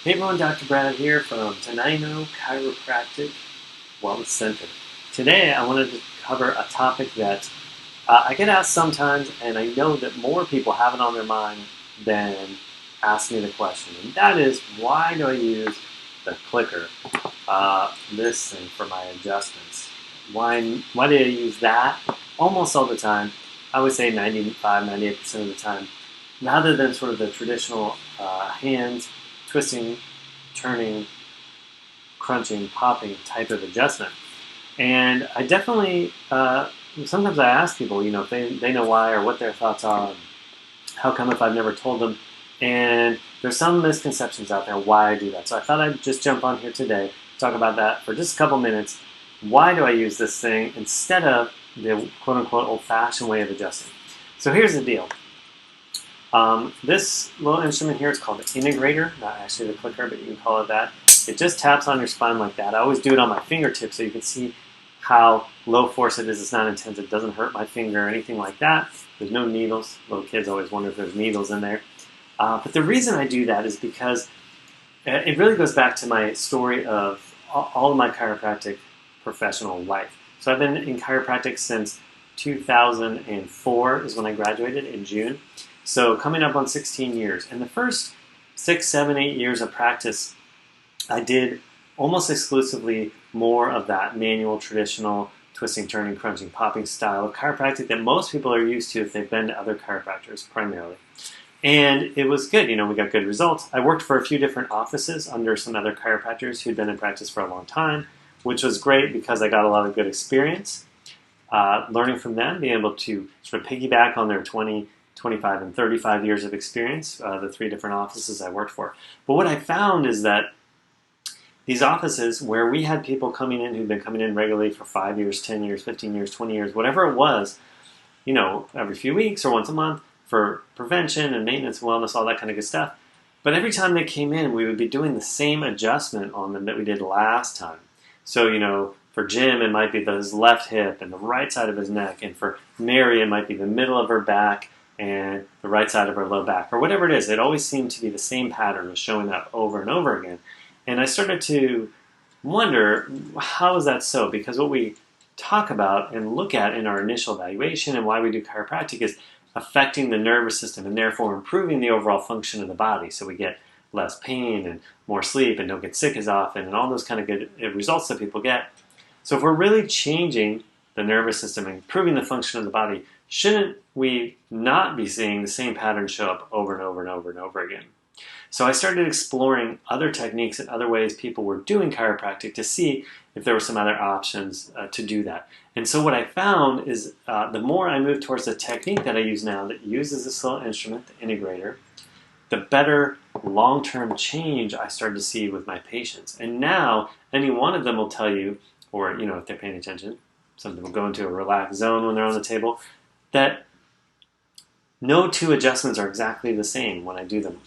Hey everyone, Dr. Brad here from Tenino Chiropractic Wellness Center. Today I wanted to cover a topic that I get asked sometimes, and I know that more people have it on their mind than ask me the question. And that is, why do I use the clicker, this thing for my adjustments? Why do I use that almost all the time? I would say 95, 98% of the time, rather than sort of the traditional hands twisting, turning, crunching, popping type of adjustment. And I definitely, sometimes I ask people, if they know why or what their thoughts are, and how come if I've never told them. And there's some misconceptions out there why I do that. So I thought I'd just jump on here today, talk about that for just a couple minutes. Why do I use this thing instead of the quote-unquote old-fashioned way of adjusting? So here's the deal. This little instrument here is called the integrator, not actually the clicker, but you can call it that. It just taps on your spine like that. I always do it on my fingertips so you can see how low force it is. It's not intense. It doesn't hurt my finger or anything like that. There's no needles. Little kids always wonder if there's needles in there. But the reason I do that is because it really goes back to my story of all of my chiropractic professional life. So I've been in chiropractic since 2004 is when I graduated in June. So coming up on 16 years. And the first 6, 7, 8 years of practice, I did almost exclusively more of that manual, traditional, twisting, turning, crunching, popping style of chiropractic that most people are used to if they've been to other chiropractors primarily. And it was good. We got good results. I worked for a few different offices under some other chiropractors who'd been in practice for a long time, which was great because I got a lot of good experience learning from them, being able to sort of piggyback on their 20, 25, and 35 years of experience, the 3 different offices I worked for. But what I found is that these offices where we had people coming in who'd been coming in regularly for 5 years, 10 years, 15 years, 20 years, whatever it was, every few weeks or once a month for prevention and maintenance and wellness, all that kind of good stuff. But every time they came in, we would be doing the same adjustment on them that we did last time. So, for Jim, it might be his left hip and the right side of his neck. And for Mary, it might be the middle of her back and the right side of her low back, or whatever it is. It always seemed to be the same pattern of showing up over and over again. And I started to wonder, how is that so? Because what we talk about and look at in our initial evaluation and why we do chiropractic is affecting the nervous system and therefore improving the overall function of the body. So we get less pain and more sleep and don't get sick as often and all those kind of good results that people get. So if we're really changing the nervous system and improving the function of the body, shouldn't we not be seeing the same pattern show up over and over and over and over again? So I started exploring other techniques and other ways people were doing chiropractic to see if there were some other options to do that. And so what I found is the more I moved towards the technique that I use now that uses this little instrument, the integrator, the better long-term change I started to see with my patients. And now any one of them will tell you, or if they're paying attention, some people go into a relaxed zone when they're on the table, that no 2 adjustments are exactly the same when I do them.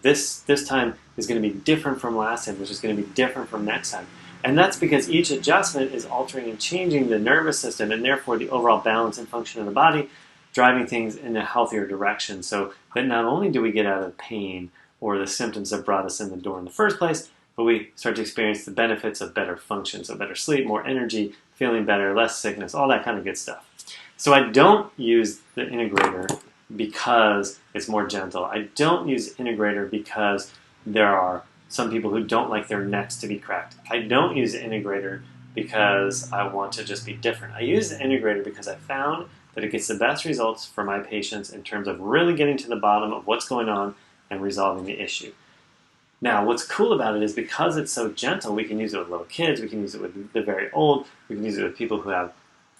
This time is going to be different from last time, which is going to be different from next time. And that's because each adjustment is altering and changing the nervous system and therefore the overall balance and function of the body, driving things in a healthier direction. So that not only do we get out of pain or the symptoms that brought us in the door in the first place, but we start to experience the benefits of better function, so better sleep, more energy, feeling better, less sickness, all that kind of good stuff. So I don't use the integrator because it's more gentle. I don't use integrator because there are some people who don't like their necks to be cracked. I don't use the integrator because I want to just be different. I use the integrator because I found that it gets the best results for my patients in terms of really getting to the bottom of what's going on and resolving the issue. Now, what's cool about it is because it's so gentle, we can use it with little kids, we can use it with the very old, we can use it with people who have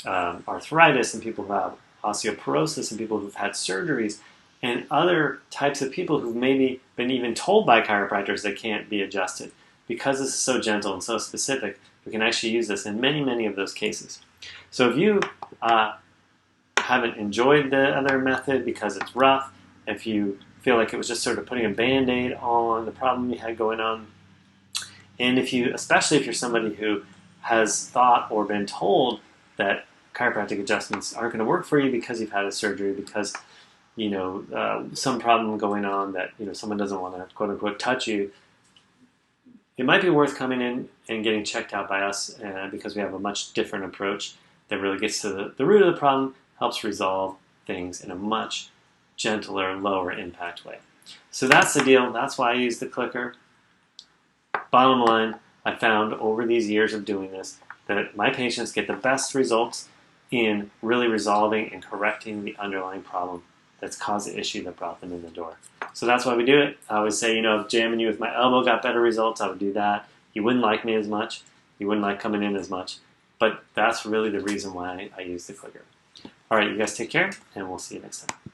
arthritis and people who have osteoporosis and people who've had surgeries and other types of people who've maybe been even told by chiropractors they can't be adjusted. Because this is so gentle and so specific, we can actually use this in many, many of those cases. So if you haven't enjoyed the other method because it's rough, if you feel like it was just sort of putting a Band-Aid on the problem you had going on, and especially if you're somebody who has thought or been told that chiropractic adjustments aren't going to work for you because you've had a surgery, because some problem going on that someone doesn't want to quote unquote touch you, it might be worth coming in and getting checked out by us because we have a much different approach that really gets to the root of the problem, helps resolve things in a much gentler, lower impact way. So that's the deal. That's why I use the clicker. Bottom line, I found over these years of doing this that my patients get the best results in really resolving and correcting the underlying problem that's caused the issue that brought them in the door. So that's why we do it. I always say, if jamming you with my elbow got better results, I would do that. You wouldn't like me as much. You wouldn't like coming in as much. But that's really the reason why I use the clicker. All right, you guys take care, and we'll see you next time.